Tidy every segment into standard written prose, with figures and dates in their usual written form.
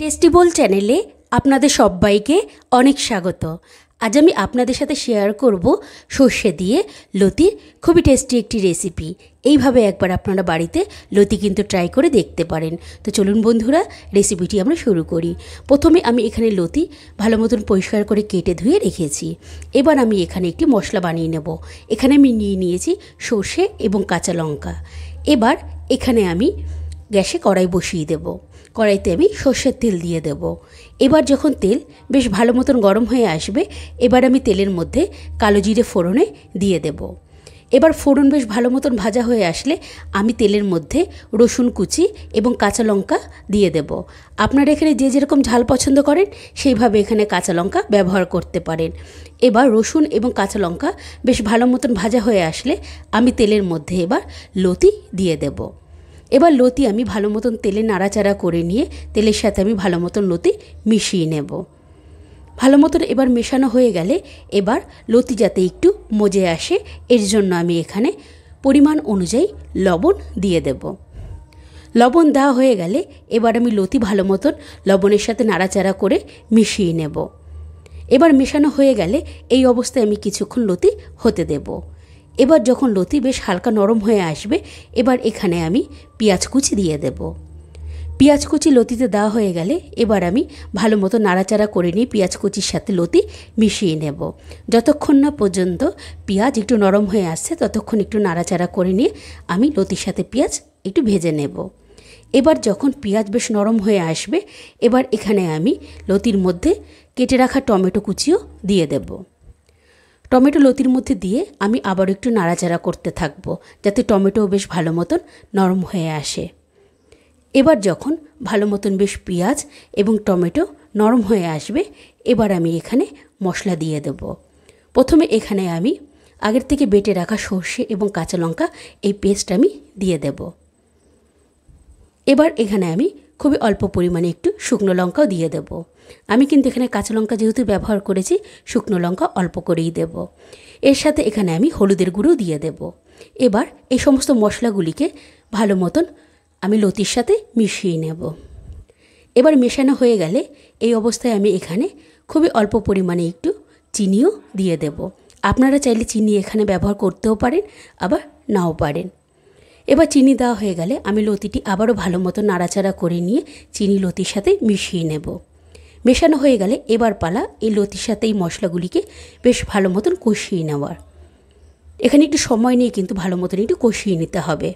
Tasty বোল চ্যানেলে আপনাদের সবাইকে অনেক স্বাগত। আজ আমি আপনাদের সাথে শেয়ার করব সর্ষে দিয়ে লতির খুবই টেস্টি একটি রেসিপি। এইভাবে একবার আপনারা বাড়িতে লতি কিন্তু ট্রাই করে দেখতে পারেন। তো চলুন বন্ধুরা, রেসিপিটি আমরা শুরু করি। প্রথমে আমি এখানে লতি ভালো মতন পরিষ্কার করে কেটে ধুয়ে রেখেছি। এবার আমি এখানে একটি মশলা বানিয়ে নেব। এখানে আমি নিয়েছি সর্ষে এবং কাঁচা লঙ্কা। এবার এখানে আমি গ্যাসে কড়াই বসিয়ে দেব। কড়াইতে আমি সর্ষের তেল দিয়ে দেব। এবার যখন তেল বেশ ভালো মতন গরম হয়ে আসবে, এবার আমি তেলের মধ্যে কালো জিরে ফোড়নে দিয়ে দেব। এবার ফোড়ন বেশ ভালো মতন ভাজা হয়ে আসলে আমি তেলের মধ্যে রসুন কুচি এবং কাঁচা লঙ্কা দিয়ে দেব। আপনারা এখানে যে যেরকম ঝাল পছন্দ করেন সেইভাবে এখানে কাঁচা লঙ্কা ব্যবহার করতে পারেন। এবার রসুন এবং কাঁচা লঙ্কা বেশ ভালো মতন ভাজা হয়ে আসলে আমি তেলের মধ্যে এবার লতি দিয়ে দেব। এবার লতি আমি ভালো মতন তেলে নাড়াচাড়া করে নিয়ে তেলের সাথে আমি ভালো মতন লতি মিশিয়ে নেব। ভালো মতন এবার মেশানো হয়ে গেলে এবার লতি যাতে একটু মজে আসে, এর জন্য আমি এখানে পরিমাণ অনুযায়ী লবণ দিয়ে দেব। লবণ দেওয়া হয়ে গেলে এবার আমি লতি ভালো মতন লবণের সাথে নাড়াচাড়া করে মিশিয়ে নেব। এবার মেশানো হয়ে গেলে এই অবস্থায় আমি কিছুক্ষণ লতি হতে দেব। এবার যখন লতি বেশ হালকা নরম হয়ে আসবে, এবার এখানে আমি পেঁয়াজ কুচি দিয়ে দেব। পেঁয়াজ কুচি লতিতে দেওয়া হয়ে গেলে এবার আমি ভালো মতো নাড়াচাড়া করে নিয়ে পেঁয়াজ কুচির সাথে লতি মিশিয়ে নেব। যতক্ষণ না পর্যন্ত পেঁয়াজ একটু নরম হয়ে আসছে ততক্ষণ একটু নাড়াচাড়া করে নিয়ে আমি লতির সাথে পেঁয়াজ একটু ভেজে নেব। এবার যখন পেঁয়াজ বেশ নরম হয়ে আসবে, এবার এখানে আমি লতির মধ্যে কেটে রাখা টমেটো কুচিও দিয়ে দেব। টমেটো লতির মধ্যে দিয়ে আমি আবার একটু নাড়াচাড়া করতে থাকব, যাতে টমেটো বেশ ভালো মতন নরম হয়ে আসে। এবার যখন ভালো মতন বেশ পেঁয়াজ এবং টমেটো নরম হয়ে আসবে, এবার আমি এখানে মশলা দিয়ে দেব। প্রথমে এখানে আমি আগের থেকে বেটে রাখা সর্ষে এবং কাঁচা লঙ্কা এই পেস্ট আমি দিয়ে দেব। এবার এখানে আমি খুবই অল্প পরিমাণে একটু শুকনো লঙ্কাও দিয়ে দেব। আমি কিন্তু এখানে কাঁচা লঙ্কা যেহেতু ব্যবহার করেছি, শুকনো লঙ্কা অল্প করেই দেব। এর সাথে এখানে আমি হলুদের গুঁড়ো দিয়ে দেব। এবার এই সমস্ত মশলাগুলিকে ভালো মতন আমি লতির সাথে মিশিয়ে নেব। এবার মেশানো হয়ে গেলে এই অবস্থায় আমি এখানে খুবই অল্প পরিমাণে একটু চিনিও দিয়ে দেব। আপনারা চাইলে চিনি এখানে ব্যবহার করতেও পারেন, আবার নাও পারেন। এবার চিনি দেওয়া হয়ে গেলে আমি লতিটি আবারও ভালো মতো নাড়াচাড়া করে নিয়ে চিনি লতির সাথে মিশিয়ে নেব। মেশানো হয়ে গেলে এবার পালা এই লতির সাথে এই মশলাগুলিকে বেশ ভালো মতন কষিয়ে নেওয়ার। এখানে একটু সময় নিয়ে কিন্তু ভালো মতন একটু কষিয়ে নিতে হবে।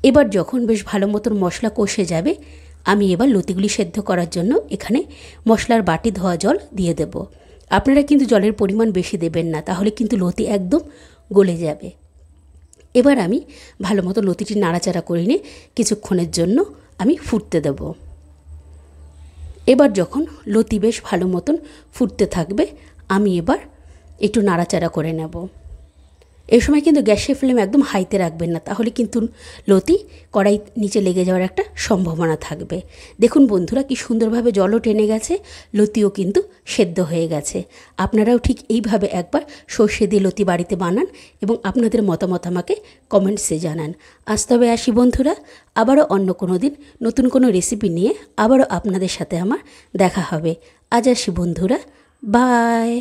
এবার যখন বেশ ভালো মতন মশলা কষে যাবে, আমি এবার লতিগুলি সেদ্ধ করার জন্য এখানে মশলার বাটি ধোয়া জল দিয়ে দেব। আপনারা কিন্তু জলের পরিমাণ বেশি দেবেন না, তাহলে কিন্তু লতি একদম গলে যাবে। এবার আমি ভালো মতো লতিটি নাড়াচাড়া করে নিয়ে কিছুক্ষণের জন্য আমি ফুটতে দেব। এবার যখন লতি বেশ ভালো মতন ফুটতে থাকবে, আমি এবার একটু নাড়াচাড়া করে নেব। এই সময় কিন্তু গ্যাসের ফ্লেম একদম হাইতে রাখবেন না, তাহলে কিন্তু লতি কড়াই নিচে লেগে যাওয়ার একটা সম্ভাবনা থাকবে। দেখুন বন্ধুরা, কি সুন্দরভাবে জলও টেনে গেছে, লতিও কিন্তু সেদ্ধ হয়ে গেছে। আপনারাও ঠিক এইভাবে একবার সর্ষে দিয়ে লতি বাড়িতে বানান এবং আপনাদের মতামত আমাকে কমেন্টসে জানান। আজ তবে আসি বন্ধুরা, আবারও অন্য কোনো দিন নতুন কোনো রেসিপি নিয়ে আবারও আপনাদের সাথে আমার দেখা হবে। আজ আসি বন্ধুরা, বাই।